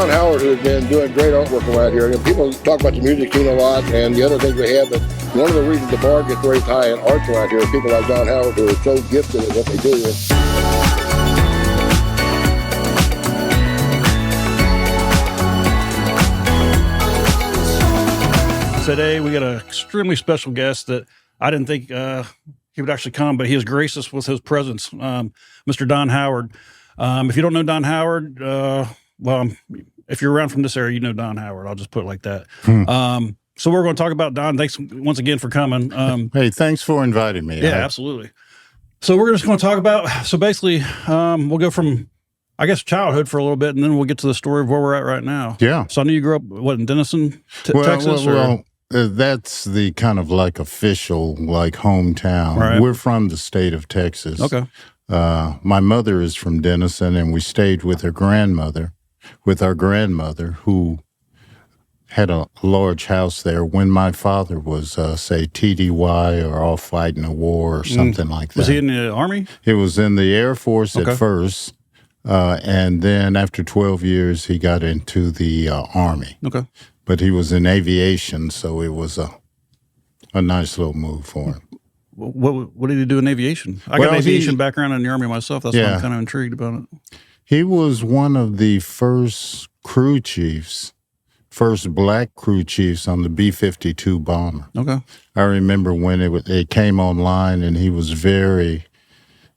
Don Howard, who has been doing great artwork around here. And people talk about the music scene a lot and the other things we have, but one of the reasons the bar gets raised high in arts around here is people like Don Howard who are so gifted at what they do. Today we got an extremely special guest that I didn't think he would actually come, but he has graced us with his presence, Mr. Don Howard. If you don't know Don Howard, well, if you're around from this area, you know Don Howard. I'll just put it like that. So we're going to talk about Don. Thanks once again for coming. Hey, thanks for inviting me. Yeah, absolutely. So we're just going to talk about, so basically we'll go from, I guess, childhood for a little bit, and then we'll get to the story of where we're at right now. Yeah. So I knew you grew up, what, in Denison, Texas? Well, that's the kind of like official, like hometown. Right. We're from the state of Texas. Okay. My mother is from Denison, and we stayed with our grandmother, who had a large house there when my father was, say, TDY or off fighting a war or something like that. Was he in the Army? He was in the Air Force at first, and then after 12 years, he got into the Army. Okay. But he was in aviation, so it was a nice little move for him. What did he do in aviation? I got an aviation background in the Army myself. That's why I'm kind of intrigued about it. He was one of the first crew chiefs, first black crew chiefs on the B-52 bomber. Okay. I remember when it came online, and he was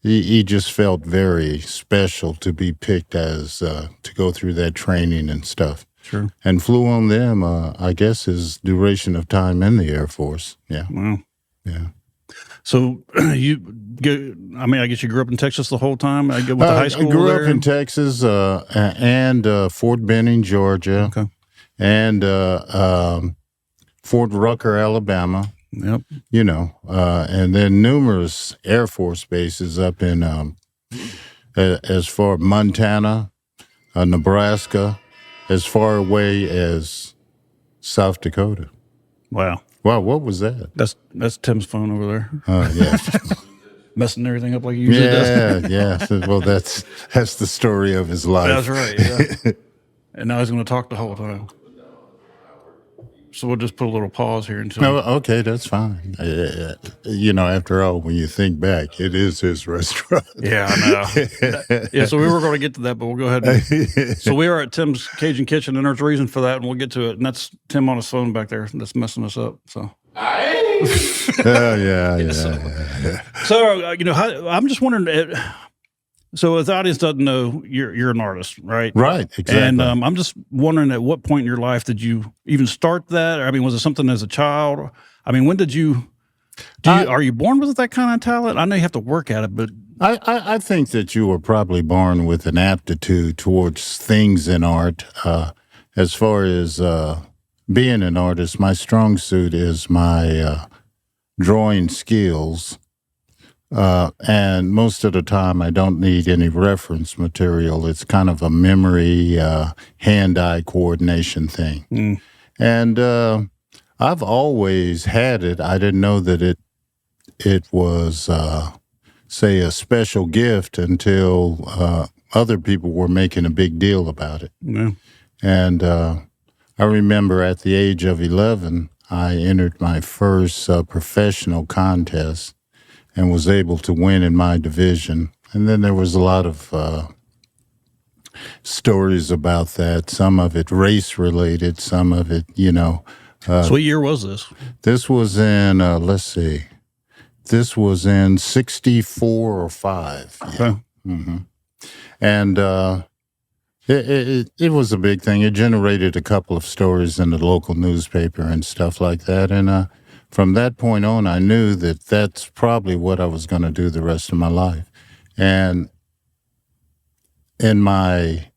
he just felt very special to be picked as to go through that training and stuff. Sure. And flew on them, I guess, his duration of time in the Air Force. Yeah. Wow. Yeah. So I guess you grew up in Texas the whole time? With the high school I grew there? up in Texas and Fort Benning, Georgia. Okay. And Fort Rucker, Alabama. Yep. You know, and then numerous Air Force bases up in as far Montana, Nebraska, as far away as South Dakota. Wow. Wow, what was that? That's Tim's phone over there. Yeah. Messing everything up like he usually does. Yeah. Well, that's the story of his life. That's right. Yeah. And now he's going to talk the whole time. So we'll just put a little pause here until. No, okay, that's fine. You know, after all, when you think back, it is his restaurant. Yeah, I know. Yeah, so we were going to get to that, but we'll go ahead. So we are at Tim's Cajun Kitchen, and there's a reason for that, and we'll get to it. And that's Tim on his phone back there that's messing us up. So. Yeah. So I'm just wondering. So, if the audience doesn't know, you're an artist, right? Right, exactly. And I'm just wondering, at what point in your life did you even start that? I mean, was it something as a child? I mean, when did you? Are you born with that kind of talent? I know you have to work at it, but I think that you were probably born with an aptitude towards things in art. As far as being an artist, my strong suit is my drawing skills. And most of the time, I don't need any reference material. It's kind of a memory, hand-eye coordination thing. And I've always had it. I didn't know that it was, say, a special gift until other people were making a big deal about it. Yeah. And I remember at the age of 11, I entered my first professional contest and was able to win in my division. And then there was a lot of stories about that, some of it race-related, some of it, so what year was this? This was in, this was in 64 or 5. Okay. Yeah. Mm-hmm. And it was a big thing. It generated a couple of stories in the local newspaper and stuff like that. And from that point on, I knew that that's probably what I was going to do the rest of my life. And in my,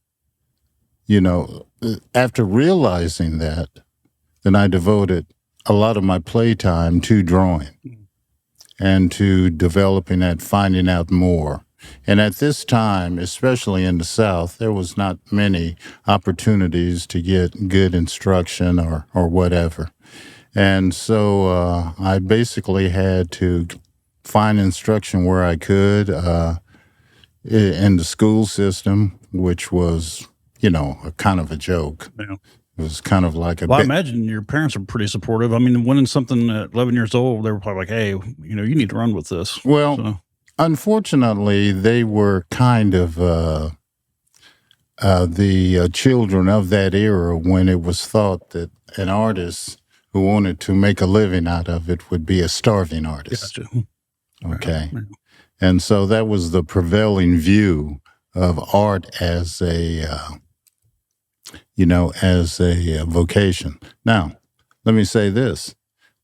after realizing that, then I devoted a lot of my playtime to drawing and to developing that, finding out more. And at this time, especially in the South, there was not many opportunities to get good instruction or whatever. And so I basically had to find instruction where I could in the school system, which was a kind of a joke. Yeah. It was kind of like a Well, I bit. imagine your parents are pretty supportive. I mean, winning something at 11 years old, they were probably like, hey, you need to run with this. Well, So, unfortunately, they were kind of the children of that era when it was thought that an artist who wanted to make a living out of it would be a starving artist. gotcha. Okay. Yeah. And so that was the prevailing view of art as a vocation. Now, let me say this.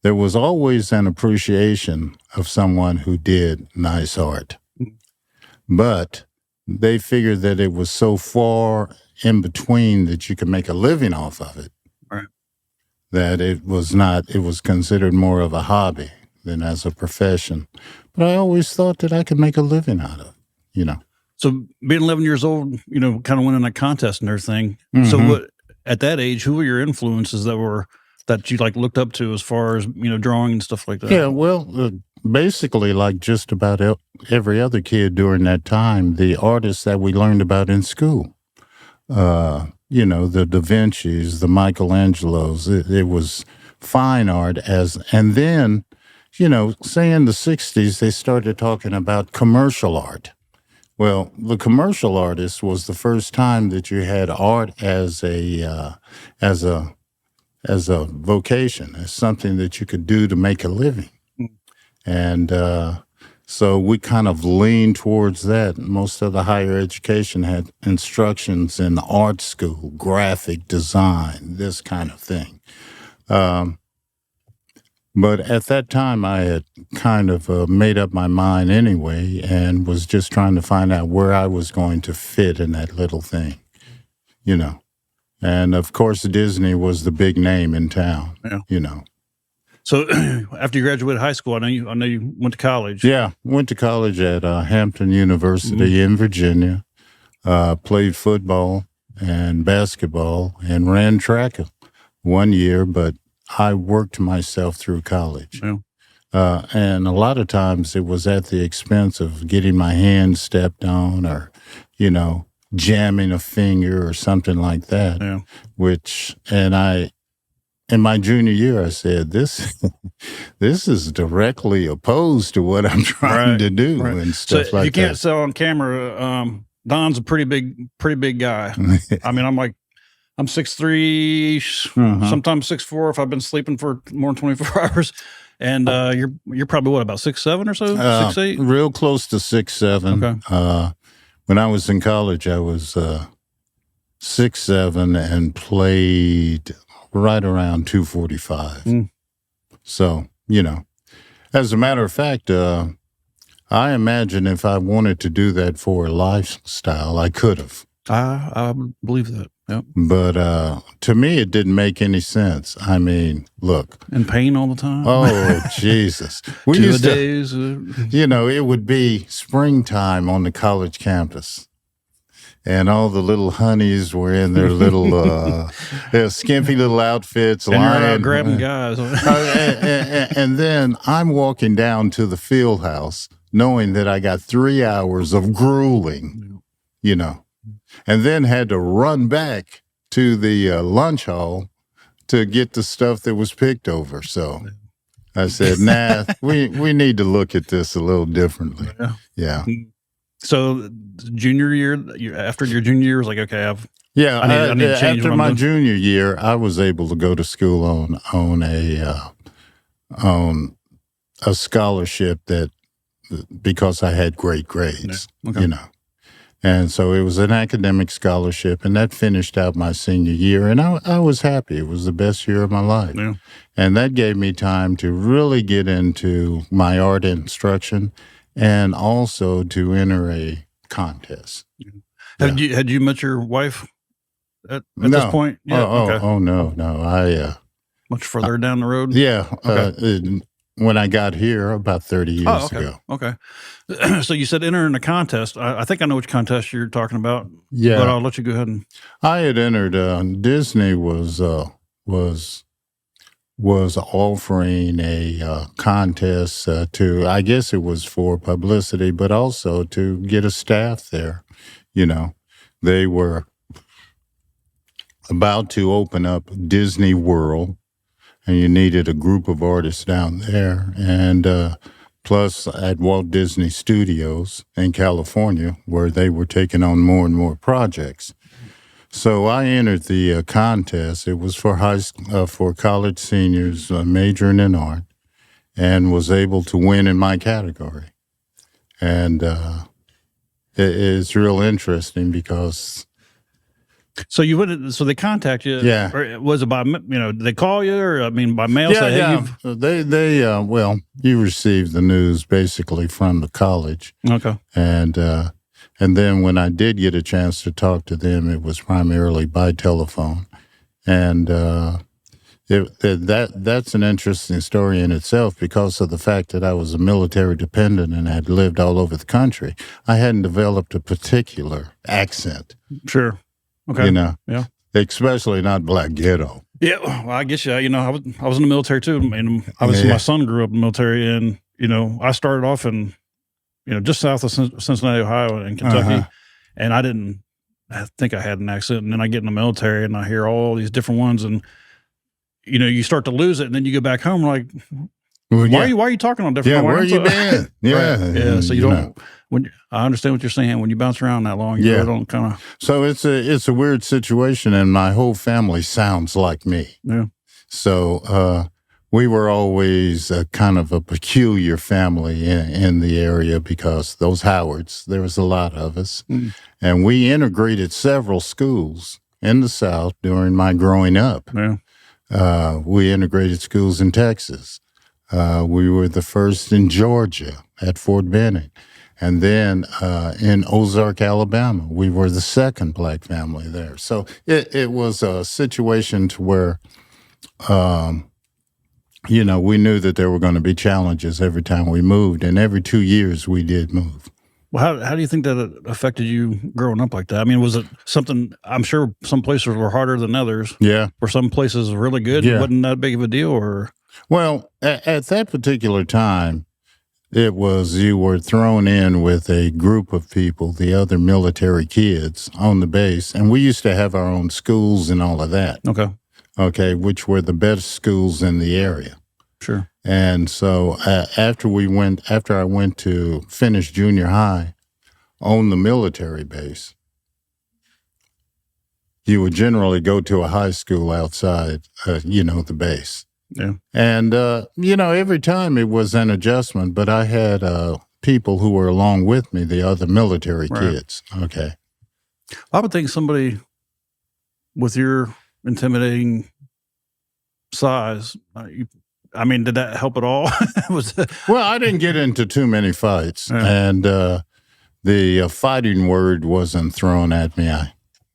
There was always an appreciation of someone who did nice art. But they figured that it was so far in between that you could make a living off of it. Right. That it was considered more of a hobby than as a profession. But I always thought that I could make a living out of it, So being 11 years old, kind of winning a contest and everything. Mm-hmm. So what, at that age, who were your influences that you like looked up to as far as, drawing and stuff like that? Yeah, well, basically like just about every other kid during that time, the artists that we learned about in school, the Da Vinci's, the Michelangelos, it was fine art and then, say in the 60s, they started talking about commercial art. Well, the commercial artist was the first time that you had art as a vocation, as something that you could do to make a living. And so we kind of leaned towards that. Most of the higher education had instructions in art school, graphic design, this kind of thing. But at that time, I had kind of made up my mind anyway and was just trying to find out where I was going to fit in that little thing, And, of course, Disney was the big name in town, So after you graduated high school, I know you went to college. Yeah, went to college at Hampton University in Virginia, played football and basketball and ran track 1 year, but I worked myself through college. Yeah. And a lot of times it was at the expense of getting my hand stepped on or, jamming a finger or something like that, Yeah. In my junior year, I said, this is directly opposed to what I'm trying to do and stuff like that. You can't sell on camera. Don's a pretty big guy. I mean, I'm 6'3", sometimes 6'4" if I've been sleeping for more than 24 hours. And you're probably what, about 6'7" or so? 6'8"? Real close to 6'7". Okay. When I was in college, I was 6'7" and played right around 245. So, as a matter of fact, I imagine if I wanted to do that for a lifestyle, I could have. I believe that. Yep. But to me, it didn't make any sense. I mean, look. In pain all the time? Oh, Jesus. We used days. it would be springtime on the college campus. And all the little honeys were in their little skimpy little outfits. And you're out grabbing guys. And then I'm walking down to the field house knowing that I got 3 hours of grueling, and then had to run back to the lunch hall to get the stuff that was picked over. So I said, nah, we need to look at this a little differently. Yeah. So junior year, after your junior year, was like, okay, I need to change after my junior year, I was able to go to school on a scholarship because I had great grades, And so it was an academic scholarship, and that finished out my senior year, and I was happy. It was the best year of my life. Yeah. And that gave me time to really get into my art instruction and also to enter a contest. Had you met your wife at this point? Yeah. No. Much further down the road? Yeah. Okay. When I got here about 30 years ago. Okay. So you said entering a contest. I think I know which contest you're talking about. Yeah. But I'll let you go ahead and. I had entered. Disney was offering a contest to. I guess it was for publicity, but also to get a staff there. They were about to open up Disney World, and you needed a group of artists down there, and plus at Walt Disney Studios in California, where they were taking on more and more projects. So I entered the contest. It was for for college seniors majoring in art, and was able to win in my category. And it's real interesting because. So you wouldn't. So they contact you. Yeah. Or was it by they call you, or I mean by mail? Yeah, say, hey, yeah. Well, you received the news basically from the college. Okay. And then when I did get a chance to talk to them, it was primarily by telephone, and that's an interesting story in itself because of the fact that I was a military dependent and had lived all over the country. I hadn't developed a particular accent. Sure. Okay. Yeah. Especially not black ghetto. Yeah. Well, I guess I was in the military too. And obviously my son grew up in the military, and I started off in just south of Cincinnati, Ohio, in Kentucky, and I think I had an accent, and then I get in the military and I hear all these different ones, and you start to lose it, and then you go back home like, why are you talking on different? Yeah, where you been? Yeah, right. Yeah. So you don't. When I understand what you're saying, when you bounce around that long, you really don't kind of. So it's a weird situation, and my whole family sounds like me. Yeah. So we were always kind of a peculiar family in the area because those Howards, there was a lot of us, and we integrated several schools in the South during my growing up. Yeah. We integrated schools in Texas. We were the first in Georgia at Fort Benning. And then in Ozark, Alabama, we were the second black family there. So it was a situation to where, we knew that there were going to be challenges every time we moved. And every 2 years we did move. Well, how do you think that it affected you growing up like that? I mean, was it something, I'm sure some places were harder than others. Yeah. Or some places really good. Yeah. It wasn't that big of a deal, or? Well, at that particular time, it was you were thrown in with a group of people, the other military kids on the base, and we used to have our own schools and all of that. Okay, which were the best schools in the area. Sure. And so after I went to finish junior high on the military base, you would generally go to a high school outside, the base. Yeah. And, every time it was an adjustment, but I had people who were along with me, the other military kids. Okay. I would think somebody with your intimidating size, did that help at all? Well, I didn't get into too many fights, and the fighting word wasn't thrown at me.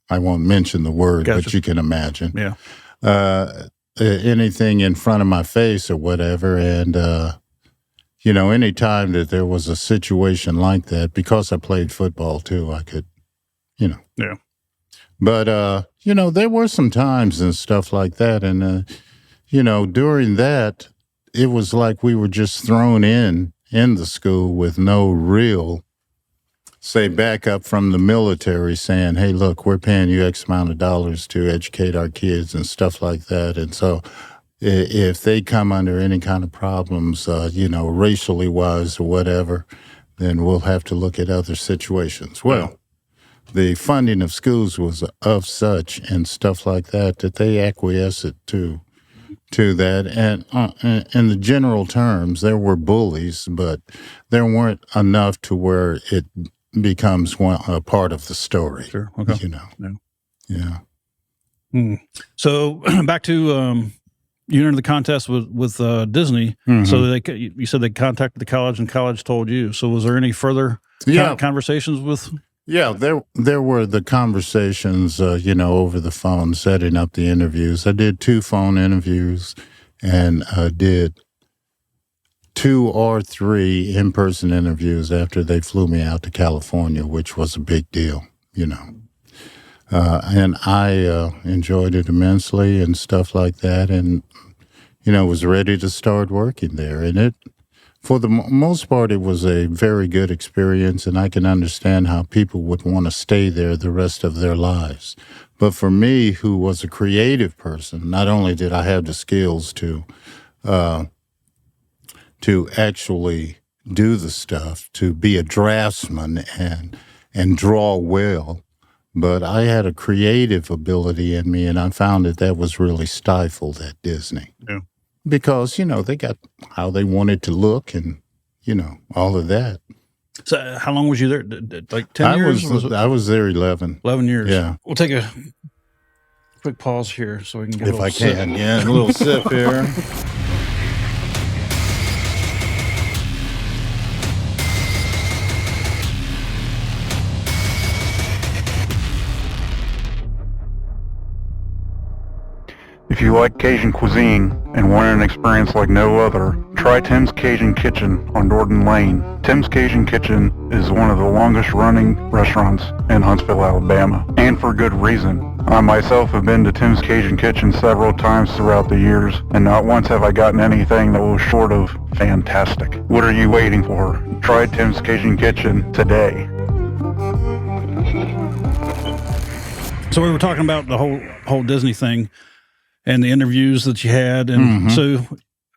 I won't mention the word, Gotcha. But you can imagine. Yeah. Anything in front of my face or whatever. And, any time that there was a situation like that, because I played football too, I could, Yeah. But, there were some times and stuff like that. And, during that, it was like we were just thrown in the school with no real, say, backup from the military saying, hey, look, we're paying you X amount of dollars to educate our kids and stuff like that. And so if they come under any kind of problems, racially wise or whatever, then we'll have to look at other situations. Well, the funding of schools was of such and stuff like that they acquiesced to that. And in the general terms, there were bullies, but there weren't enough to where it becomes a part of the story. Sure. Okay. Yeah. So back to you entered the contest with Disney. Mm-hmm. So you said they contacted the college, and college told you. So was there any further conversations with? Yeah, there were the conversations, over the phone, setting up the interviews. I did 2 phone interviews, and did 2 or 3 in-person interviews after they flew me out to California, which was a big deal, And I enjoyed it immensely and stuff like that, and, was ready to start working there. And for the most part, it was a very good experience, and I can understand how people would want to stay there the rest of their lives. But for me, who was a creative person, not only did I have the skills to actually do the stuff, to be a draftsman and draw well, but I had a creative ability in me, and I found that was really stifled at Disney. Yeah. Because, they got how they wanted to look and, all of that. So how long was you there? Like 10 years? I was there 11. 11 years. Yeah. We'll take a quick pause here so we can get a If little I sip. can, yeah. A little sip here. If you like Cajun cuisine and want an experience like no other, try Tim's Cajun Kitchen on Norton Lane. Tim's Cajun Kitchen is one of the longest running restaurants in Huntsville, Alabama, and for good reason. I myself have been to Tim's Cajun Kitchen several times throughout the years, and not once have I gotten anything that was short of fantastic. What are you waiting for? Try Tim's Cajun Kitchen today. So we were talking about the whole Disney thing and the interviews that you had. And so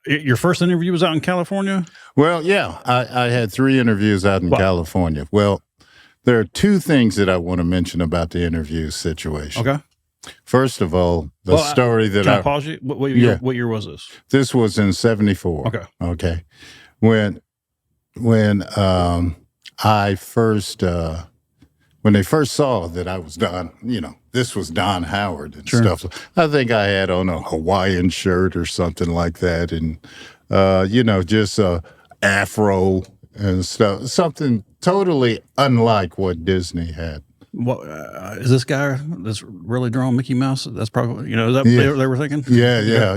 your first interview was out in California? Well, yeah, I had 3 interviews out in California. Well, there are 2 things that I want to mention about the interview situation. Okay. First of all, the story that can I pause you? What year was this? This was in 74. Okay. Okay. When I first when they first saw that I was Don, this was Don Howard and stuff. I think I had on a Hawaiian shirt or something like that, and just afro and stuff, something totally unlike what Disney had. What is this guy that's really drawing Mickey Mouse? That's probably is that they were thinking. Yeah.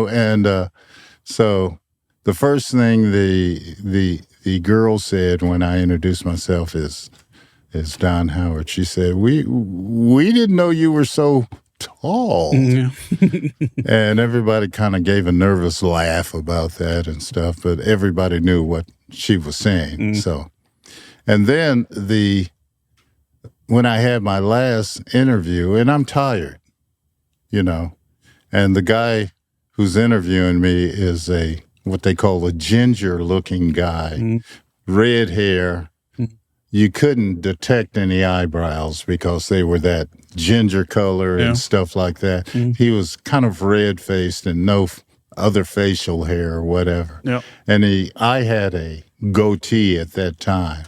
And so the first thing the girl said when I introduced myself is Don Howard. She said, we didn't know you were so tall. Yeah. And everybody kind of gave a nervous laugh about that and stuff, but everybody knew what she was saying. So, and then when I had my last interview, and I'm tired, and the guy who's interviewing me is what they call a ginger looking guy, red hair. You couldn't detect any eyebrows because they were that ginger color and stuff like that. He was kind of red-faced and no other facial hair or whatever. Yep. And I had a goatee at that time.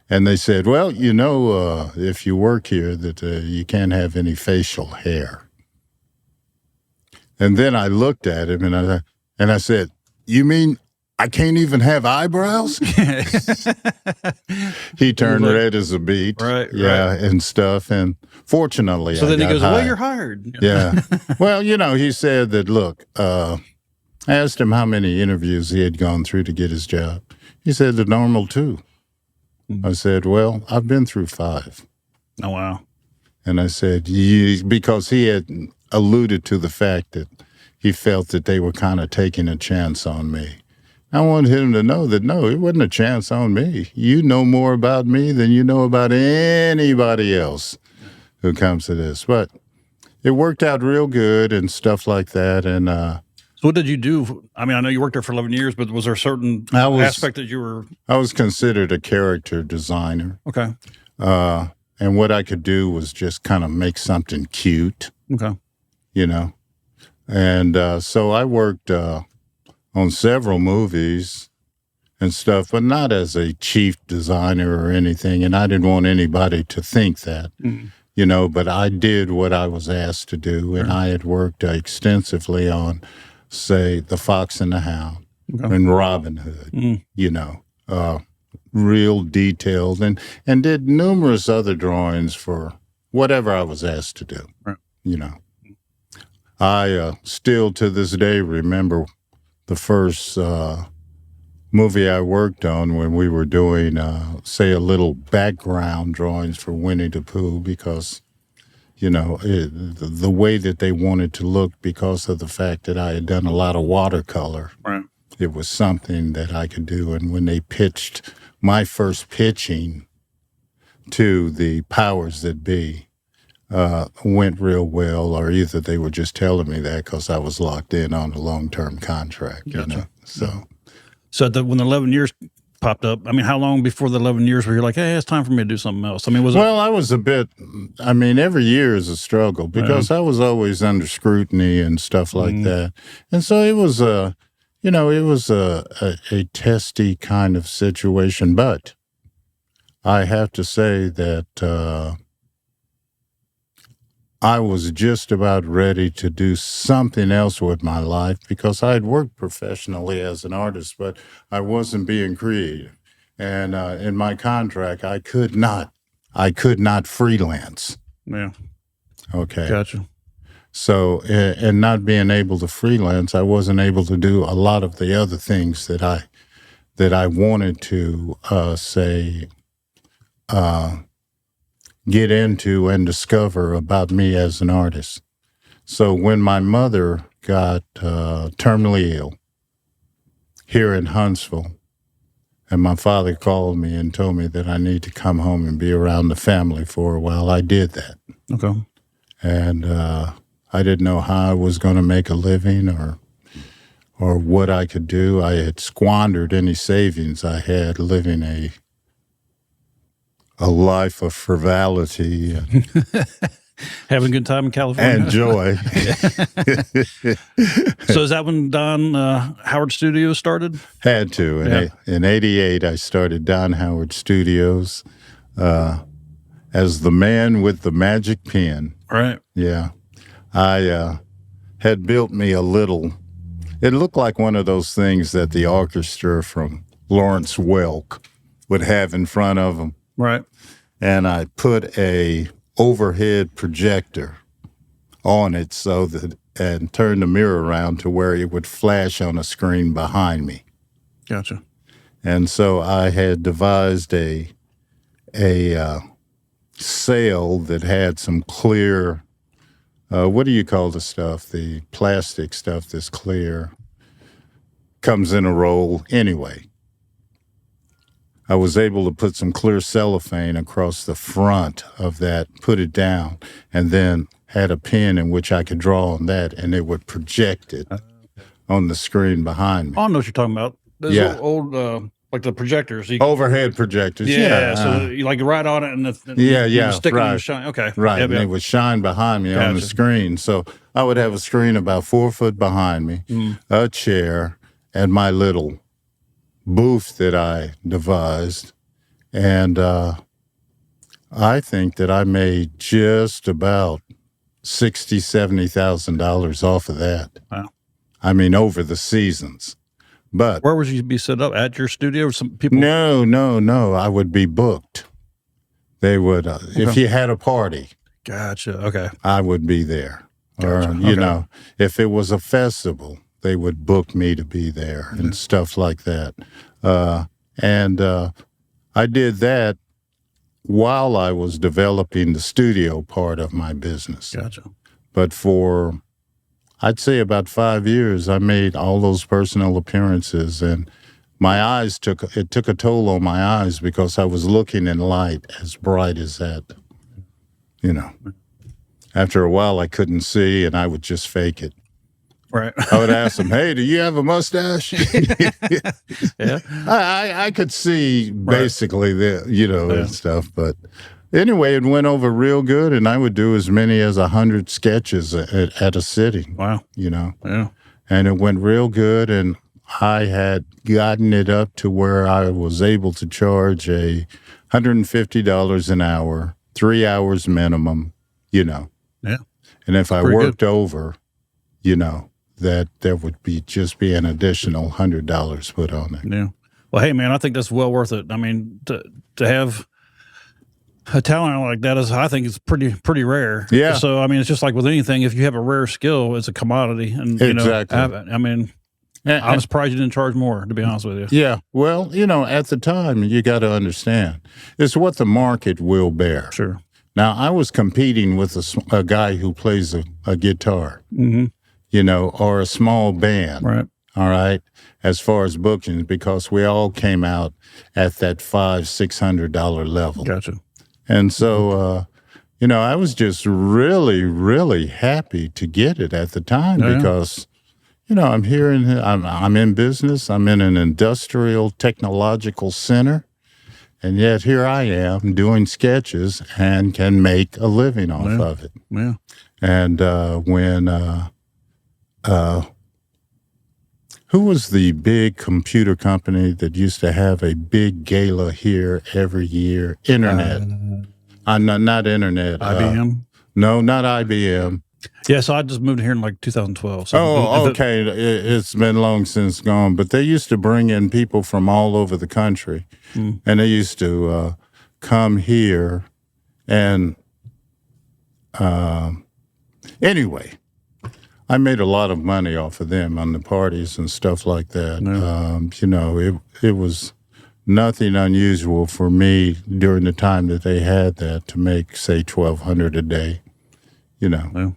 And they said, well, if you work here, that you can't have any facial hair. And then I looked at him and I said, you mean I can't even have eyebrows? He turned red as a beet. Right. Yeah, and stuff. And fortunately, so I then he got goes, hired. well, you're hired. Yeah. Well, he said that, look, I asked him how many interviews he had gone through to get his job. He said the normal 2. I said, well, I've been through 5. Oh, wow. And I said, because he had alluded to the fact that he felt that they were kind of taking a chance on me. I wanted him to know that, no, it wasn't a chance on me. You know more about me than you know about anybody else who comes to this. But it worked out real good and stuff like that. And so what did you do? I mean, I know you worked there for 11 years, but was there a certain aspect that you were? I was considered a character designer. Okay. And what I could do was just kind of make something cute. Okay. And so I worked on several movies and stuff, but not as a chief designer or anything. And I didn't want anybody to think that, but I did what I was asked to do. And I had worked extensively on, say, The Fox and the Hound and Robin Hood, real detailed, and did numerous other drawings for whatever I was asked to do, I still to this day remember the first movie I worked on when we were doing, say, a little background drawings for Winnie the Pooh because, the way that they wanted to look because of the fact that I had done a lot of watercolor it was something that I could do. And when they pitched my first pitching to the powers that be, went real well, or either they were just telling me that because I was locked in on a long-term contract. Gotcha. You know? So when the 11 years popped up, I mean, how long before the 11 years were you like, hey, it's time for me to do something else? I mean, I was a bit, I mean, every year is a struggle because I was always under scrutiny and stuff like that. And so it was a testy kind of situation. But I have to say that I was just about ready to do something else with my life because I had worked professionally as an artist, but I wasn't being creative. And in my contract, I could not freelance. Yeah. Okay. Gotcha. So, and not being able to freelance, I wasn't able to do a lot of the other things that I wanted to get into and discover about me as an artist. So when my mother got terminally ill here in Huntsville, and my father called me and told me that I need to come home and be around the family for a while, I did that. Okay. And I didn't know how I was going to make a living or what I could do. I had squandered any savings I had living a life of frivolity Having a good time in California. and joy. So is that when Don Howard Studios started? Had to. In '88, I started Don Howard Studios as the man with the magic pen. Right. Yeah. I had built me a little, it looked like one of those things that the orchestra from Lawrence Welk would have in front of them. Right. And I put a overhead projector on it and turned the mirror around to where it would flash on a screen behind me. Gotcha. And so I had devised a sail that had some clear, what do you call the stuff? The plastic stuff that's clear. Comes in a roll anyway. I was able to put some clear cellophane across the front of that, put it down, and then had a pen in which I could draw on that, and it would project it on the screen behind me. I don't know what you're talking about. Those old like the projectors. Overhead projectors. Yeah. So you like right on it, and you stick it in the shine. Okay. Right, Yep, and it would shine behind me on the screen. So I would have a screen about 4 foot behind me, a chair, and my little booth that I devised, and I think that I made just about $60,000-$70,000 off of that. Wow! I mean, over the seasons. But where would you be set up at your studio? Or some people? No. I would be booked. They would if you had a party. Gotcha. Okay. I would be there. Gotcha. Or you know, if it was a festival, they would book me to be there and stuff like that. And I did that while I was developing the studio part of my business. Gotcha. But for, I'd say about 5 years, I made all those personal appearances, and my eyes took a toll on my eyes because I was looking in light as bright as that. You know, after a while, I couldn't see, and I would just fake it. Right. I would ask them, "Hey, do you have a mustache?" Yeah. I could see basically and stuff. But anyway, it went over real good, and I would do as many as 100 sketches at a sitting. Wow. You know. Yeah. And it went real good, and I had gotten it up to where I was able to charge $150 an hour, 3 hours minimum. You know. Yeah. And if I worked over, you know, that there would be an additional $100 put on it. Yeah. Well, hey, man, I think that's well worth it. I mean, to have a talent like that I think it's pretty rare. Yeah. So, I mean, it's just like with anything. If you have a rare skill, it's a commodity. And, exactly. I mean, I'm surprised you didn't charge more, to be honest with you. Yeah. Well, you know, at the time, you got to understand, it's what the market will bear. Sure. Now, I was competing with a guy who plays a guitar. Mm-hmm. You know, or a small band. Right. all right, as far as bookings, because we all came out at that $500-600 level. Gotcha. And so, I was just really, really happy to get it at the time because, I'm here I'm in business. I'm in an industrial technological center. And yet here I am doing sketches and can make a living off of it. Yeah. And who was the big computer company that used to have a big gala here every year? Internet. Not Internet. IBM? No, not IBM. Yeah, so I just moved here in like 2012. So Okay. It's been long since gone. But they used to bring in people from all over the country. And they used to come here. And anyway, I made a lot of money off of them on the parties and stuff like that. It was nothing unusual for me during the time that they had that to make, say, $1,200 a day, Yeah.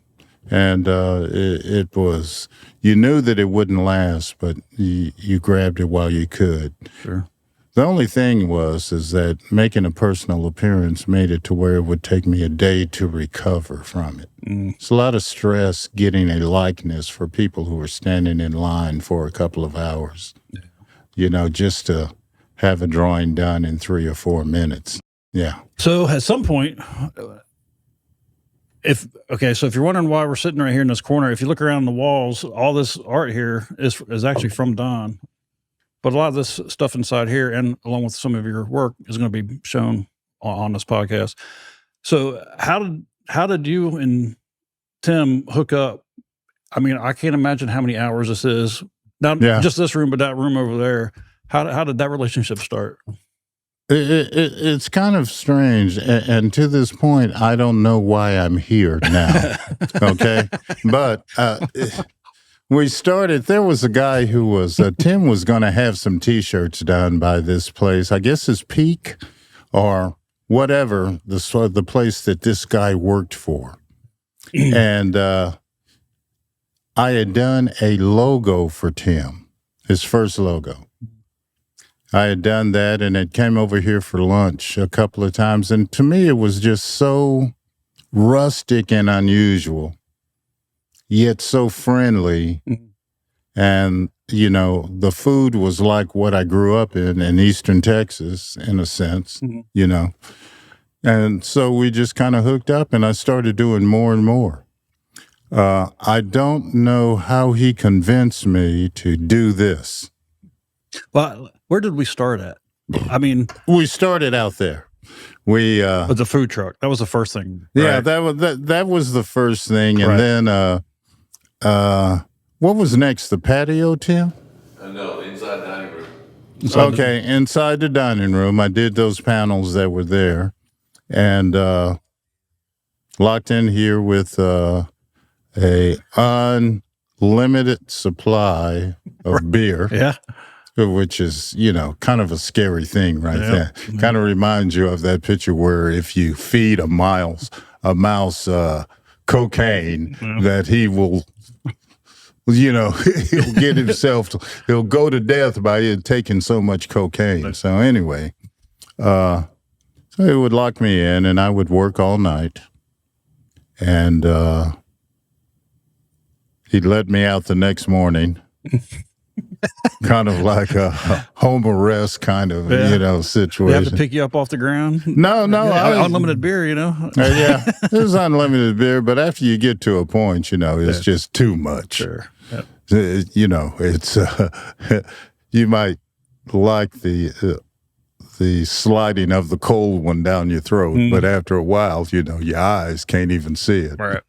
And it was, you knew that it wouldn't last, but you grabbed it while you could. Sure. The only thing is that making a personal appearance made it to where it would take me a day to recover from it. It's a lot of stress getting a likeness for people who are standing in line for a couple of hours, just to have a drawing done in 3 or 4 minutes. Yeah. So at some point, if you're wondering why we're sitting right here in this corner, if you look around the walls, all this art here is actually from Don. But a lot of this stuff inside here, and along with some of your work, is going to be shown on this podcast. So how did you and Tim hook up? I mean, I can't imagine how many hours this is. Not just this room, but that room over there. How did that relationship start? It's kind of strange, and to this point, I don't know why I'm here now. Okay, but we started. There was a guy who was Tim was going to have some T-shirts done by this place. I guess it's Peak or whatever the place that this guy worked for, and I had done a logo for Tim, his first logo. I had done that, and it came over here for lunch a couple of times. And to me, it was just so rustic and unusual, yet so friendly. And, the food was like what I grew up in Eastern Texas, in a sense, And so we just kind of hooked up, and I started doing more and more. I don't know how he convinced me to do this. Well, where did we start at? I mean, we started out there. We with the food truck. That was the first thing. Yeah, right? that was the first thing, and then what was next? The patio, Tim? No, inside dining room. Inside the dining room, I did those panels that were there, and locked in here with a unlimited supply of beer. Yeah. Which is, kind of a scary thing right there. Kind of reminds you of that picture where if you feed a mouse cocaine, that he will, he'll get himself, he'll go to death by taking so much cocaine. So anyway, so he would lock me in, and I would work all night. And he'd let me out the next morning. Kind of like a home arrest kind of, situation. They have to pick you up off the ground? No. Unlimited beer, Yeah, it was unlimited beer, but after you get to a point, it's just too much. Sure. Yep. It's, you might like the sliding of the cold one down your throat, but after a while, your eyes can't even see it. Right.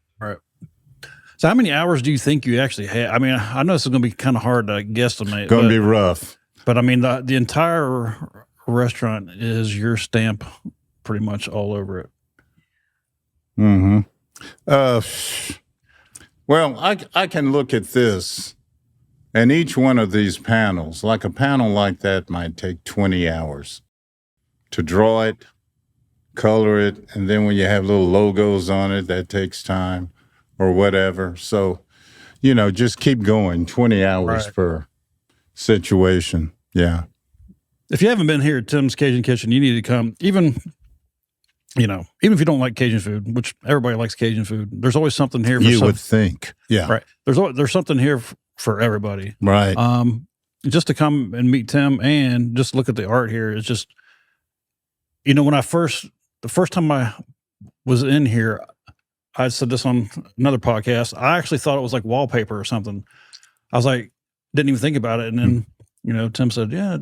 So how many hours do you think you actually had? I mean, I know this is going to be kind of hard to guesstimate. Going to be rough. But I mean, the entire restaurant is your stamp pretty much all over it. Mm-hmm. Well, I can look at this, and each one of these panels, like a panel like that might take 20 hours to draw it, color it, and then when you have little logos on it, that takes time. Or whatever. So, just keep going, 20 hours situation. Yeah. If you haven't been here at Tim's Cajun Kitchen, you need to come. Even if you don't like Cajun food, which everybody likes Cajun food, there's always something here. You would think. Yeah. Right. There's something here for everybody. Right. Just to come and meet Tim and just look at the art here is just, when the first time I was in here, I said this on another podcast. I actually thought it was like wallpaper or something. I was like, didn't even think about it. And then, Tim said, yeah,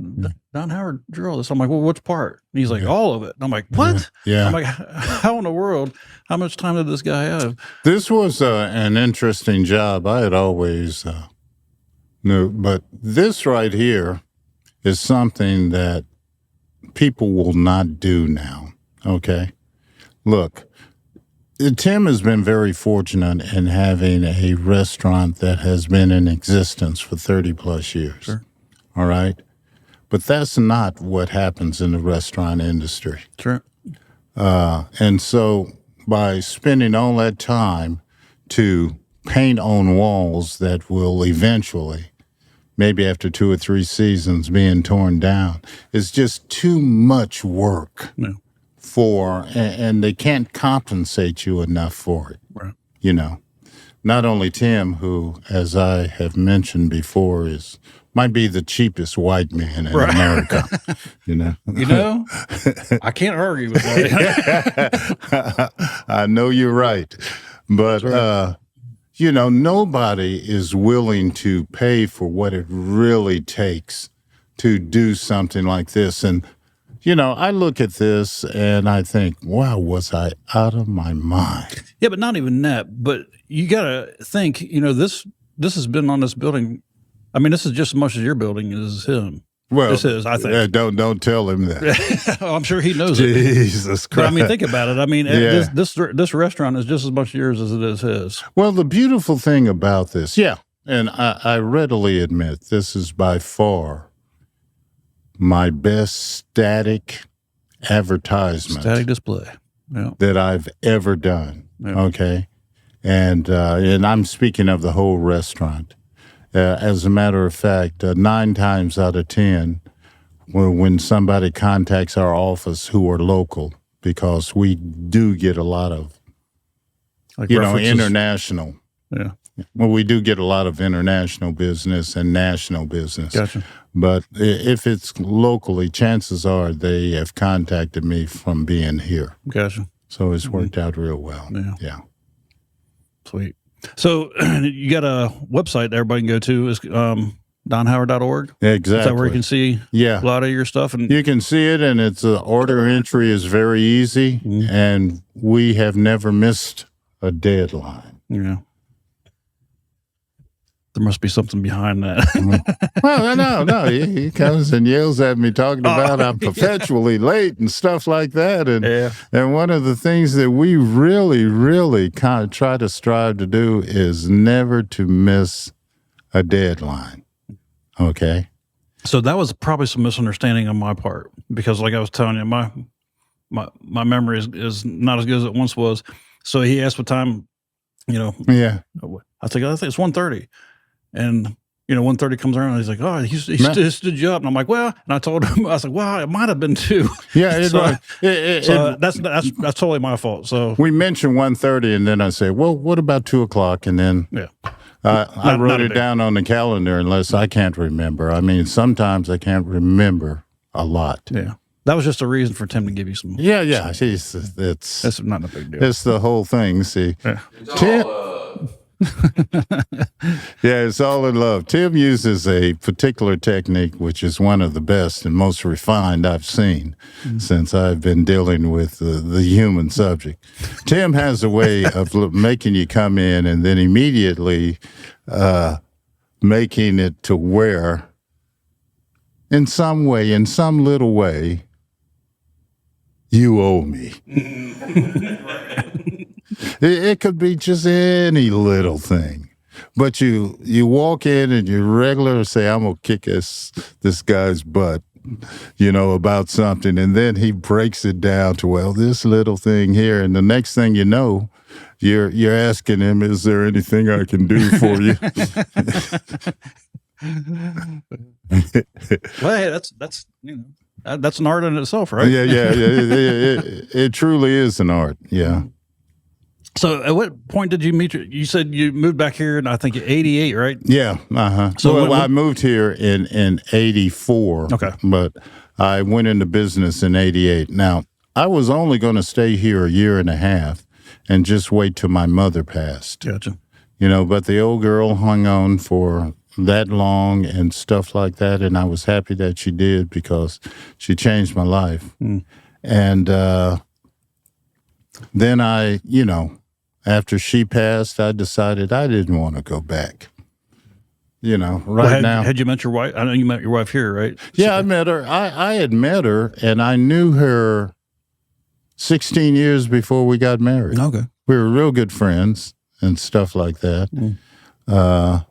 Don Howard drew all this. I'm like, well, which part? And he's like, all of it. And I'm like, what? Yeah. I'm like, how in the world? How much time did this guy have? This was an interesting job. I had always knew, but this right here is something that people will not do now. Okay. Look, Tim has been very fortunate in having a restaurant that has been in existence for 30 plus years. Sure. All right. But that's not what happens in the restaurant industry. Sure. And so by spending all that time to paint on walls that will eventually, maybe after 2 or 3 seasons, being torn down, is just too much work. No. And they can't compensate you enough for it. Right. Not only Tim, who, as I have mentioned before, might be the cheapest white man in America. I can't argue with that. I know you're right. But, nobody is willing to pay for what it really takes to do something like this. And, I look at this and I think, wow, was I out of my mind? Yeah, but not even that. But you got to think, this has been on this building. I mean, this is just as much as your building as him. Well, this is, I think. Yeah, don't tell him that. I'm sure he knows Jesus it. Christ. But, I mean, think about it. I mean, this restaurant is just as much yours as it is his. Well, the beautiful thing about this, and I readily admit this is by far my best static advertisement. Static display. Yeah. That I've ever done. Yeah. Okay. And I'm speaking of the whole restaurant. As a matter of fact, 9 times out of 10, when somebody contacts our office who are local, because we do get a lot of, international. Yeah. Well, we do get a lot of international business and national business. Gotcha. But if it's locally, chances are they have contacted me from being here. Gotcha. So it's worked out real well. Yeah. Sweet. So you got a website that everybody can go to, is donhoward.org? Exactly. Is that where you can see a lot of your stuff? And you can see it, and its order entry is very easy, and we have never missed a deadline. Yeah. There must be something behind that. Well, no. He comes and yells at me talking about I'm perpetually late and stuff like that. And one of the things that we really, really kind of try to strive to do is never to miss a deadline. Okay? So that was probably some misunderstanding on my part, because like I was telling you, my memory is not as good as it once was. So he asked what time, Yeah. I think it's 1:30. And, 1:30 comes around and he's like, oh, he stood you up. And I'm like, well, and I told him, I was like, well, it might have been 2. Yeah. That's totally my fault. So we mentioned 1:30, and then I say, well, what about 2:00? And then I wrote it down on the calendar unless I can't remember. I mean, sometimes I can't remember a lot. Yeah. That was just a reason for Tim to give you some. Yeah. That's not a big deal. It's the whole thing. See, It's it's all in love. Tim uses a particular technique, which is one of the best and most refined I've seen since I've been dealing with the human subject. Tim has a way of making you come in and then immediately making it to where, in some way, in some little way, you owe me. It could be just any little thing. But you walk in and you regular say, I'm going to kick this guy's butt, about something. And then he breaks it down to, well, this little thing here. And the next thing you know, you're asking him, is there anything I can do for you? Well, hey, that's that's an art in itself, right? Yeah. It truly is an art. Yeah. So, at what point did you meet? You said you moved back here in I think '88, right? Yeah. So I moved here in '84. Okay. But I went into business in '88. Now, I was only going to stay here a year and a half and just wait till my mother passed. Gotcha. But the old girl hung on for that long and stuff like that, and I was happy that she did because she changed my life. And then after she passed, I decided I didn't want to go back. Now. Had you met your wife? I know you met your wife here, right? Yeah, I met her. I had met her, and I knew her 16 years before we got married. Okay. We were real good friends and stuff like that. But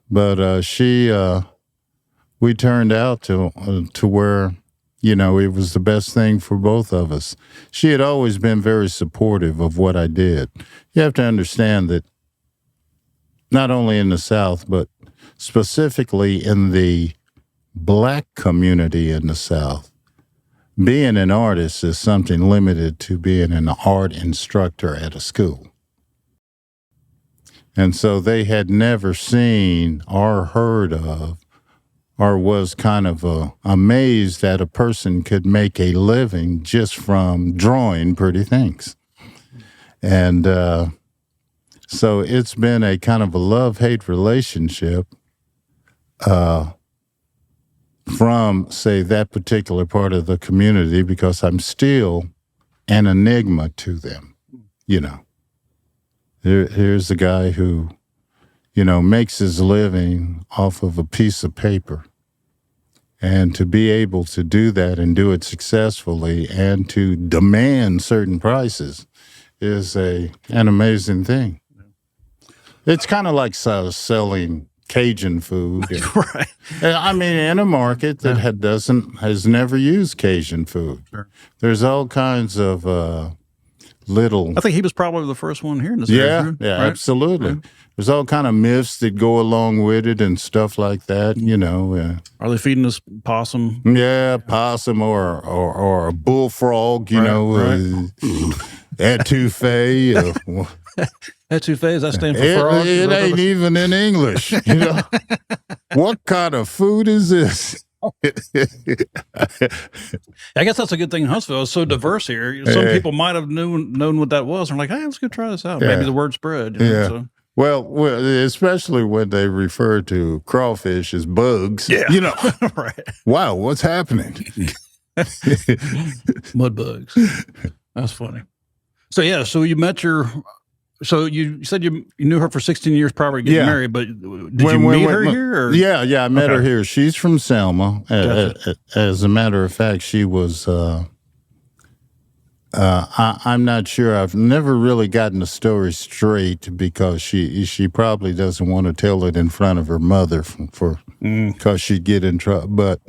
we turned out to where, it was the best thing for both of us. She had always been very supportive of what I did. You have to understand that not only in the South, but specifically in the Black community in the South, being an artist is something limited to being an art instructor at a school. And so they had never seen or heard of or was kind of amazed that a person could make a living just from drawing pretty things. And so it's been a kind of a love-hate relationship from, say, that particular part of the community because I'm still an enigma to them, Here's a guy who, makes his living off of a piece of paper. And to be able to do that and do it successfully and to demand certain prices is an amazing thing. It's kind of like selling Cajun food. Right. I mean, in a market that has never used Cajun food. Sure. There's all kinds of little. I think he was probably the first one here in this area. Yeah, right? Absolutely. Yeah. There's all kind of myths that go along with it and stuff like that. Are they feeding us possum? Yeah, possum or a bullfrog. Etouffee. Etouffee, that stand for frog? It ain't even in English. What kind of food is this? I guess that's a good thing in Huntsville. It's so diverse here. Some people might have known what that was. They're like, hey, let's go try this out. Maybe the word spread. So. Well, especially when they refer to crawfish as bugs. Yeah. Right. Wow, what's happening? Mud bugs. That's funny. So, so you met so you said you knew her for 16 years prior to getting married, but did you meet her here? Or? Yeah, I met her here. She's from Selma. Gotcha. As a matter of fact, she was, I'm not sure. I've never really gotten the story straight because she probably doesn't want to tell it in front of her mother because she'd get in trouble. But,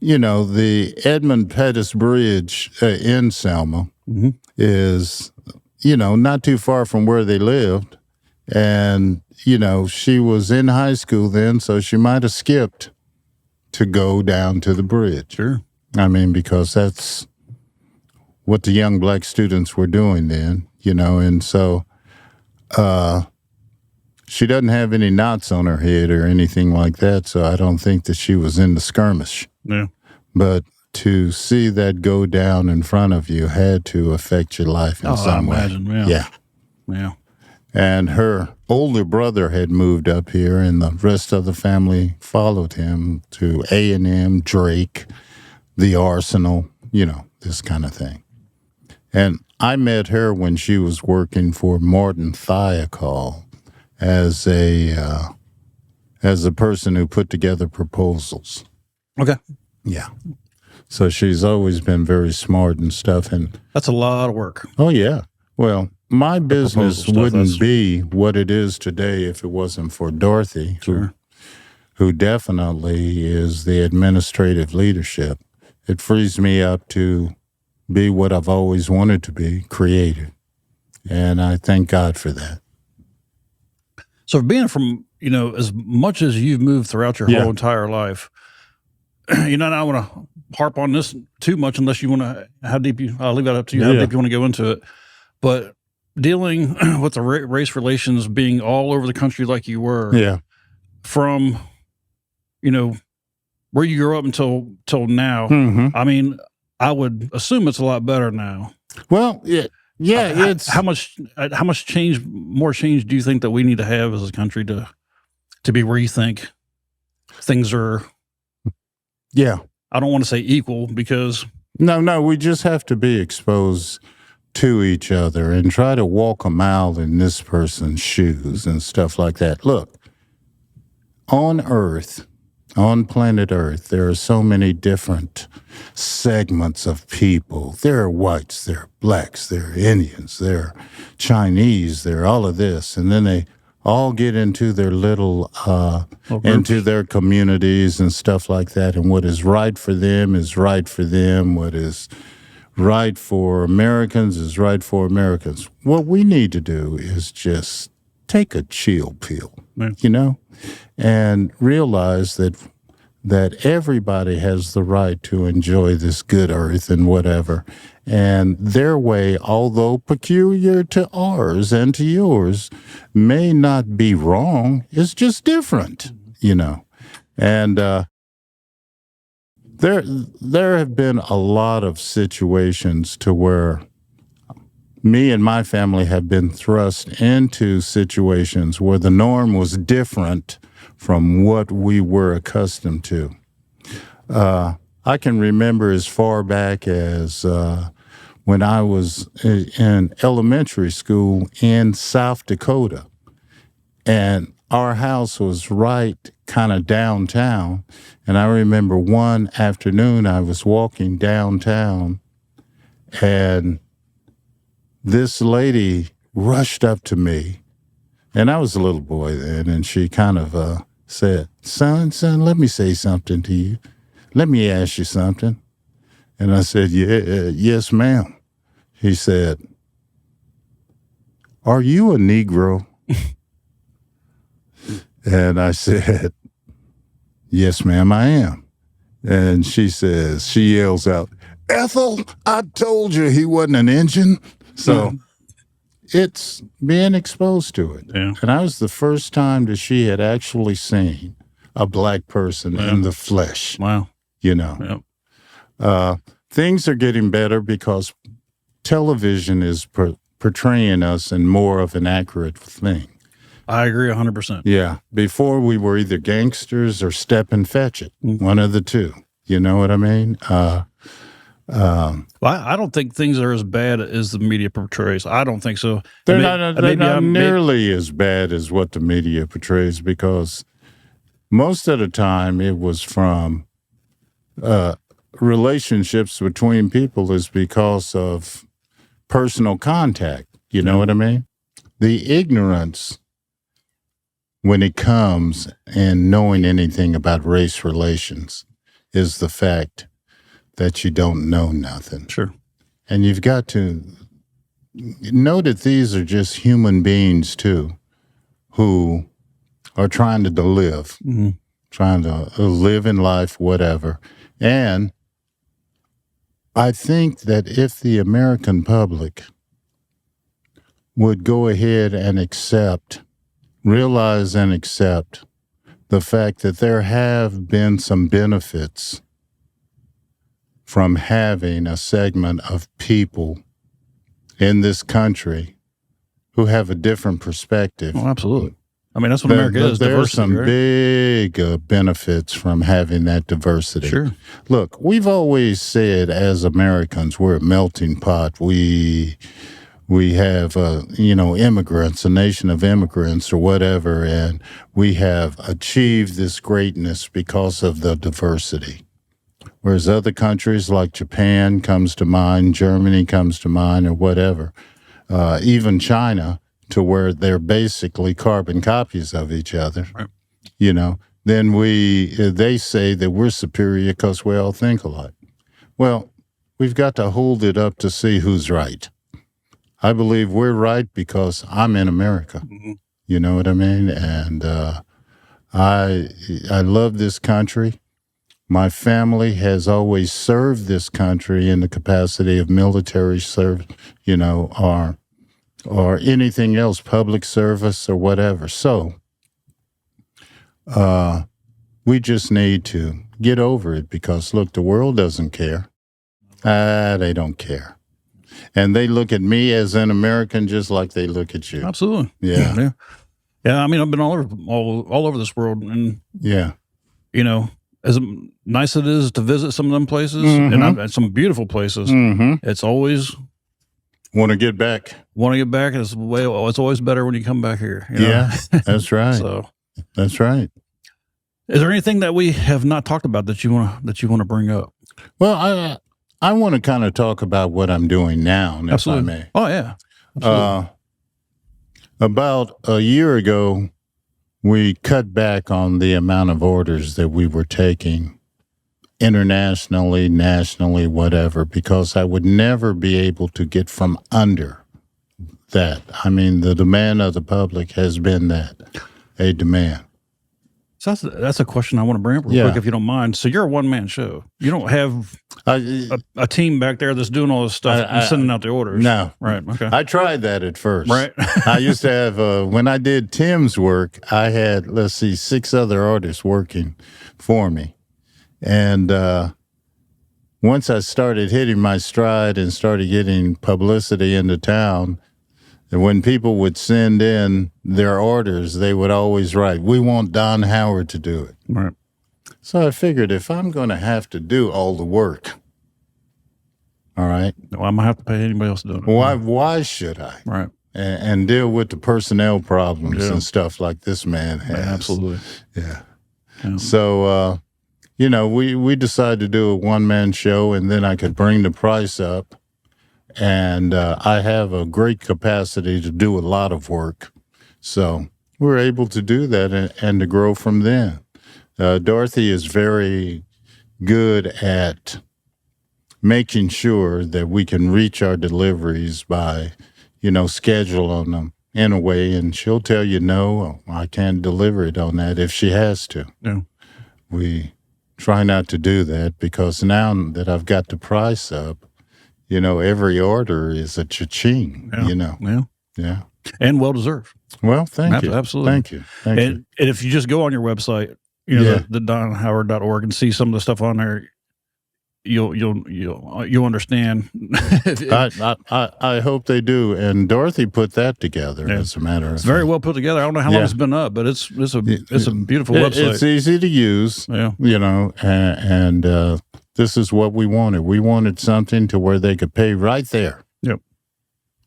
the Edmund Pettus Bridge in Selma is... not too far from where they lived. And, she was in high school then, so she might have skipped to go down to the bridge. Sure. I mean, because that's what the young Black students were doing then, and so she doesn't have any knots on her head or anything like that, so I don't think that she was in the skirmish. Yeah. But to see that go down in front of you had to affect your life in some way. Yeah. And her older brother had moved up here, and the rest of the family followed him to A&M, Drake, the Arsenal, this kind of thing. And I met her when she was working for Martin Thiokol as a person who put together proposals. Okay. Yeah. So she's always been very smart and stuff. And that's a lot of work. Oh, yeah. Well, my business wouldn't be what it is today if it wasn't for Dorothy, who definitely is the administrative leadership. It frees me up to be what I've always wanted to be, creative. And I thank God for that. So being from, as much as you've moved throughout your whole entire life, I don't want to harp on this too much unless you want to, how deep you, I'll leave that up to you, how Yeah. deep you want to go into it. But dealing with the race relations being all over the country like you were, Yeah. from, where you grew up until now, Hmm. I mean, I would assume it's a lot better now. Well, it's how much more change do you think that we need to have as a country to be where you think things are? yeah. I don't want to say equal because No, we just have to be exposed to each other and try to walk a mile in this person's shoes and stuff like that. Look, on Earth, on planet Earth, there are so many different segments of people. There are whites, there are blacks, there are Indians, there are Chinese, there are all of this. And then they all get into their little, into their communities and stuff like that. And what is right for them is right for them. What is right for Americans is right for Americans. What we need to do is just take a chill pill, and realize that everybody has the right to enjoy this good earth and whatever. And their way, although peculiar to ours and to yours, may not be wrong. It's just different, And there have been a lot of situations to where me and my family have been thrust into situations where the norm was different from what we were accustomed to. I can remember as far back as when I was in elementary school in South Dakota, and our house was right kind of downtown. And I remember one afternoon I was walking downtown, and this lady rushed up to me, and I was a little boy then, and she kind of said, son, let me say something to you. Let me ask you something. And I said, yes, ma'am. He said, are you a Negro? And I said, yes, ma'am, I am. And she yells out, Ethel, I told you he wasn't an Injun. So it's being exposed to it. Yeah. And I was the first time that she had actually seen a black person in the flesh. Wow. Things are getting better because television is portraying us in more of an accurate thing. I agree 100%. Yeah. Before we were either gangsters or step and fetch it, one of the two. You know what I mean? Well, I don't think things are as bad as the media portrays. I don't think so. They're not nearly as bad as what the media portrays, because most of the time it was from relationships between people is because of personal contact. You know what I mean? The ignorance when it comes in knowing anything about race relations is the fact that you don't know nothing. Sure. And you've got to know that these are just human beings too, who are trying to live, trying to live in life, whatever. And I think that if the American public would go ahead and realize and accept the fact that there have been some benefits from having a segment of people in this country who have a different perspective. Oh, absolutely. I mean, that's what America is, There are diversity, some right? big benefits from having that diversity. Sure. Look, we've always said as Americans, we're a melting pot. We have, immigrants, a nation of immigrants or whatever, and we have achieved this greatness because of the diversity. Whereas other countries like Japan comes to mind, Germany comes to mind, or whatever, even China, to where they're basically carbon copies of each other, right. Then they say that we're superior because we all think alike. Well, we've got to hold it up to see who's right. I believe we're right because I'm in America. Mm-hmm. You know what I mean? And I love this country. My family has always served this country in the capacity of military service, or anything else, public service or whatever. So we just need to get over it because, look, the world doesn't care. They don't care. And they look at me as an American just like they look at you. Absolutely. Yeah. Yeah. I mean, I've been all over this world, and Yeah. As nice it is to visit some of them places, Mm-hmm. and I've had some beautiful places. Mm-hmm. It's always Want to get back. want to get back. It's always better when you come back here. Yeah, that's right. So, That's right. is there anything that we have not talked about that you want to bring up? Well, I want to kind of talk about what I'm doing now, if Absolutely. I may. Oh yeah. Absolutely. About a year ago, we cut back on the amount of orders that we were taking internationally, nationally, whatever, because I would never be able to get from under that. I mean, the demand of the public has been that, a demand. So that's a question I want to bring up real quick, if you don't mind. So you're a one-man show. You don't have a team back there that's doing all this stuff and sending out the orders. No. Right. Okay. I tried that at first. Right. I used to have, when I did Tim's work, I had, 6 other artists working for me. And once I started hitting my stride and started getting publicity into town, and when people would send in their orders, they would always write, "We want Don Howard to do it." Right. So I figured if I'm going to have to do all the work, all right, Well, I'm gonna have to pay anybody else doing it. why should I? Right. And deal with the personnel problems and stuff like this man has. Absolutely. Yeah. Yeah. So, we decided to do a one-man show, and then I could bring the price up. And I have a great capacity to do a lot of work. So we're able to do that and to grow from then. Dorothy is very good at making sure that we can reach our deliveries by, scheduling them in a way. And she'll tell you, no, I can't deliver it on that if she has to. Yeah. We try not to do that because now that I've got the price up, every order is a cha-ching, Yeah. Yeah. And well deserved. Well, thank you. Absolutely. Thank you. Thank you. And if you just go on your website, the donhoward.org, and see some of the stuff on there, you'll understand. I hope they do. And Dorothy put that together, as a matter of fact. It's very well put together. I don't know how long it's been up, but it's a beautiful website. It's easy to use, Yeah. and this is what we wanted. We wanted something to where they could pay right there. Yep.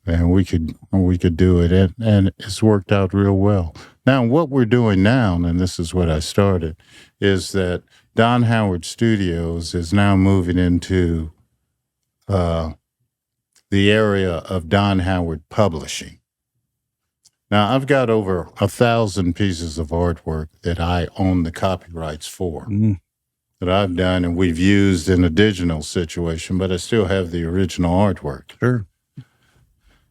And we could do it, and it's worked out real well. Now, what we're doing now, and this is what I started, is that Don Howard Studios is now moving into the area of Don Howard Publishing. Now, I've got over 1,000 pieces of artwork that I own the copyrights for, that I've done and we've used in a digital situation, but I still have the original artwork. Sure.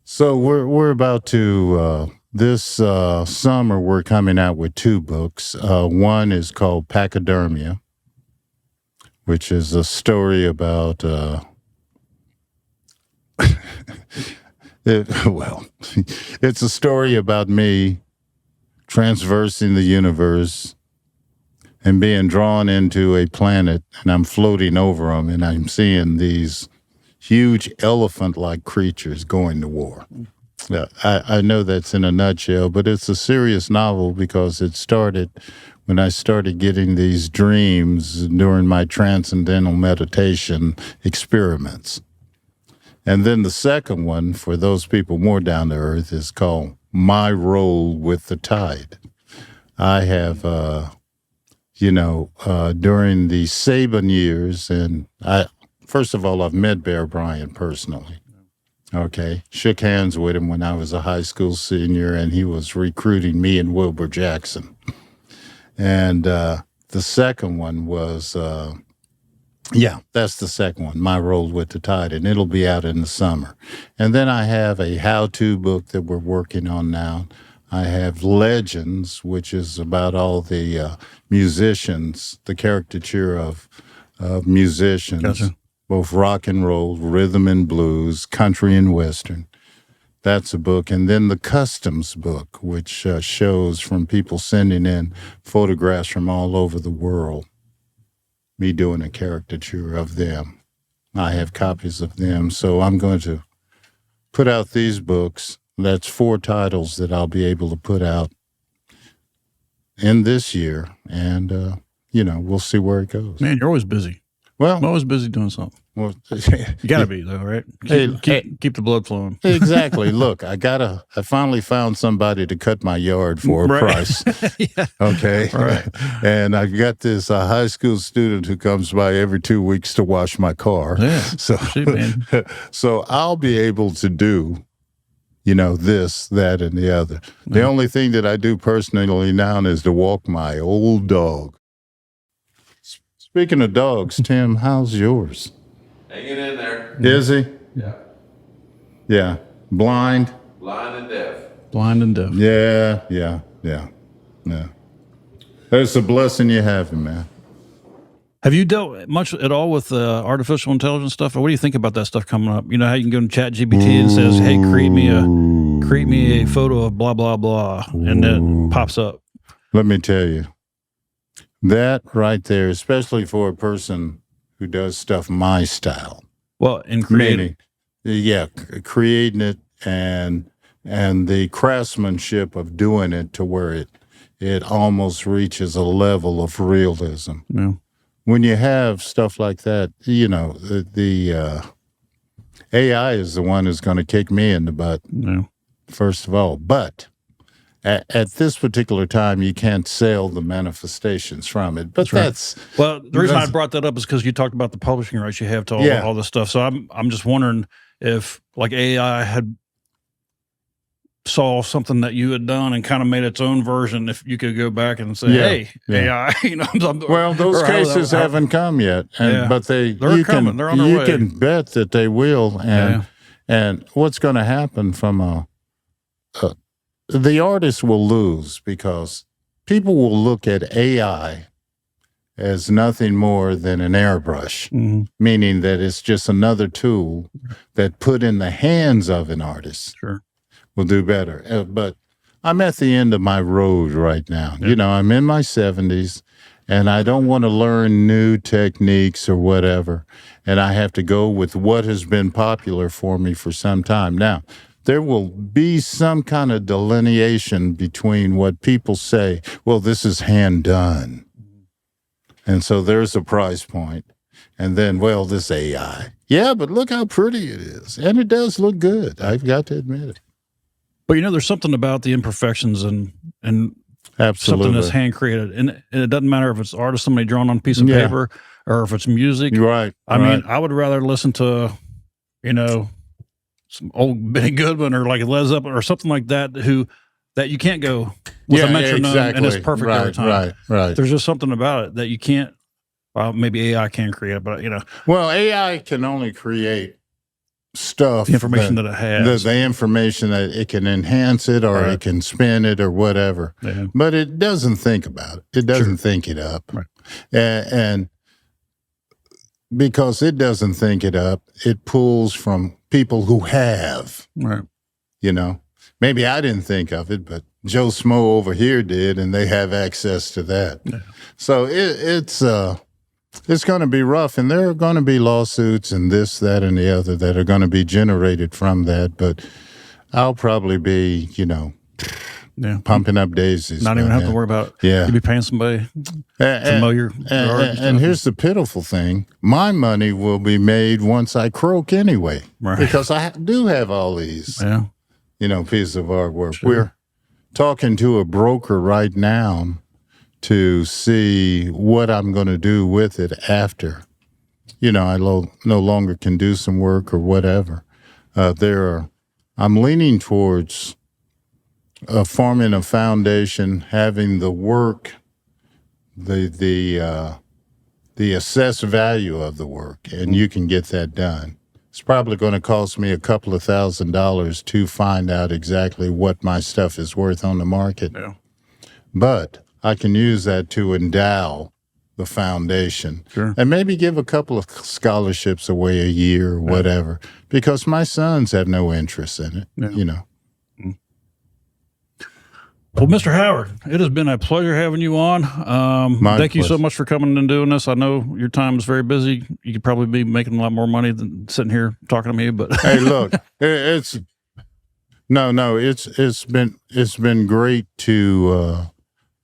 So we're about to, this summer, we're coming out with 2 books. One is called Pachydermia, which is a story about, it's a story about me transversing the universe and being drawn into a planet, and I'm floating over them, and I'm seeing these huge elephant-like creatures going to war. I know that's in a nutshell, but it's a serious novel because it started when I started getting these dreams during my transcendental meditation experiments. And then the second one, for those people more down to earth, is called My Role with the Tide. I have, during the Saban years, and first of all, I've met Bear Bryant personally. Okay. Shook hands with him when I was a high school senior, and he was recruiting me and Wilbur Jackson. And the second one was, that's the second one, My Role with the Tide, and it'll be out in the summer. And then I have a how-to book that we're working on now I have Legends, which is about all the musicians, the caricature of musicians, Gotcha. both rock and roll, rhythm and blues, country and western. That's a book. And then the Customs book, which shows from people sending in photographs from all over the world, me doing a caricature of them. I have copies of them. So I'm going to put out these books. That's 4 titles that I'll be able to put out in this year. And, we'll see where it goes. Man, you're always busy. Well, I'm always busy doing something. well You got to be, though, right? Keep the blood flowing. Exactly. Look, I finally found somebody to cut my yard for a price. Yeah. Okay. Right. And I've got this high school student who comes by every 2 weeks to wash my car. Yeah. So, Shoot, man. so I'll be able to do, this, that, and the other. The only thing that I do personally now is to walk my old dog. Speaking of dogs, Tim, how's yours? Hanging in there. Is he? Yeah. Yeah. Blind? Blind and deaf. Blind and deaf. Yeah. That's a blessing you have him, man. Have you dealt much at all with artificial intelligence stuff? Or what do you think about that stuff coming up? You know how you can go to ChatGPT and says, "Hey, create me a photo of blah blah blah," and it pops up. Let me tell you, that right there, especially for a person who does stuff my style. Well, in creating, Creating it and the craftsmanship of doing it to where it almost reaches a level of realism. yeah. When you have stuff like that, the AI is the one who's going to kick me in the butt, Yeah. first of all. But at this particular time, you can't sell the manifestations from it. But that's Well, the reason I brought that up is because you talked about the publishing rights you have to all this stuff. So I'm just wondering if like AI had saw something that you had done and kind of made its own version, if you could go back and say, "Hey, AI," Well, those cases haven't come yet, but they're coming. They're on their way. You can bet that they will. And what's going to happen from the artist will lose because people will look at AI as nothing more than an airbrush, meaning that it's just another tool that put in the hands of an artist will do better. But I'm at the end of my road right now. I'm in my 70s, and I don't want to learn new techniques or whatever, and I have to go with what has been popular for me for some time. Now, there will be some kind of delineation between what people say, well, this is hand done. And so there's a price point. And then, well, this AI. Yeah, but look how pretty it is. And it does look good. I've got to admit it. But there's something about the imperfections and Absolutely. something that's hand created. And it doesn't matter if it's art or somebody drawn on a piece of paper or if it's music. Right. I mean, I would rather listen to, some old Benny Goodman or like Led Zeppelin or something like that that you can't go with a metronome and it's perfect every time. Right. There's just something about it that you can't. Well, maybe AI can create it, but Well, AI can only create stuff, the information that it has, the information that it can enhance it or it can spin it or whatever. Yeah. But it doesn't think about it. It doesn't think it up. Right. And because it doesn't think it up, it pulls from people who have. Right. Maybe I didn't think of it, but Joe Smo over here did, and they have access to that. Yeah. So it's going to be rough, and there are going to be lawsuits and this, that, and the other that are going to be generated from that. But I'll probably be, pumping up daisies. Not even have to worry about it. Yeah. You'll be paying somebody to mow your yard. And here's the pitiful thing. My money will be made once I croak anyway. Right. Because I do have all these, pieces of artwork. Sure. We're talking to a broker right now to see what I'm going to do with it after, I no longer can do some work or whatever. I'm leaning towards forming a foundation, having the work, the assessed value of the work, and you can get that done. It's probably going to cost me a couple of $1,000s to find out exactly what my stuff is worth on the market. Yeah. But I can use that to endow the foundation, Sure. and maybe give a couple of scholarships away a year or whatever, because my sons have no interest in it, Yeah. you know. Well, Mr. Howard, it has been a pleasure having you on. Thank you so pleasure. much for coming and doing this. I know your time is very busy. You could probably be making a lot more money than sitting here talking to me, but Hey, look, it's been great to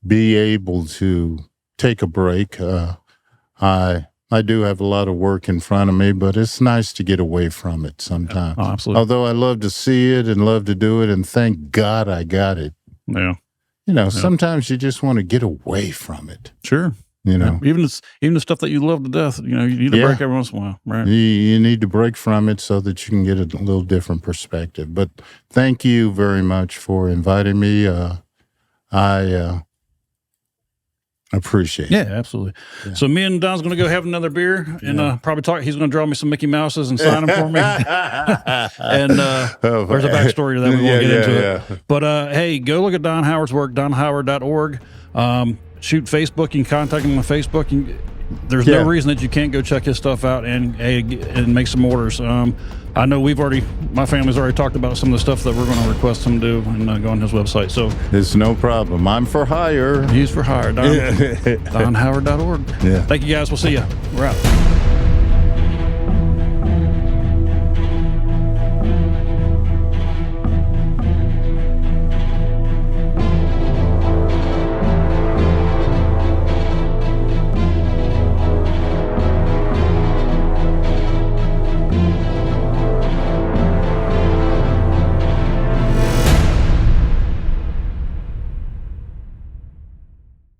be able to take a break. I do have a lot of work in front of me, but it's nice to get away from it sometimes. Oh, absolutely. Although I love to see it and love to do it, and thank God I got it. Yeah. You know, sometimes you just want to get away from it. Sure. You know, Even the stuff that you love to death, you need a break every once in a while, right? you need to break from it so that you can get a little different perspective. But thank you very much for inviting me. I appreciate it. Yeah, absolutely. Yeah. So me and Don's going to go have another beer and probably talk. He's going to draw me some Mickey Mouses and sign them for me. And there's a backstory to that. We won't get into it. But hey, go look at Don Howard's work, donhoward.org. Shoot Facebook. You can contact him on Facebook. There's no reason that you can't go check his stuff out and make some orders. I know my family's already talked about some of the stuff that we're going to request him to do and go on his website. So it's no problem. I'm for hire. He's for hire. DonHoward.org. Yeah. Thank you guys. We'll see you. We're out.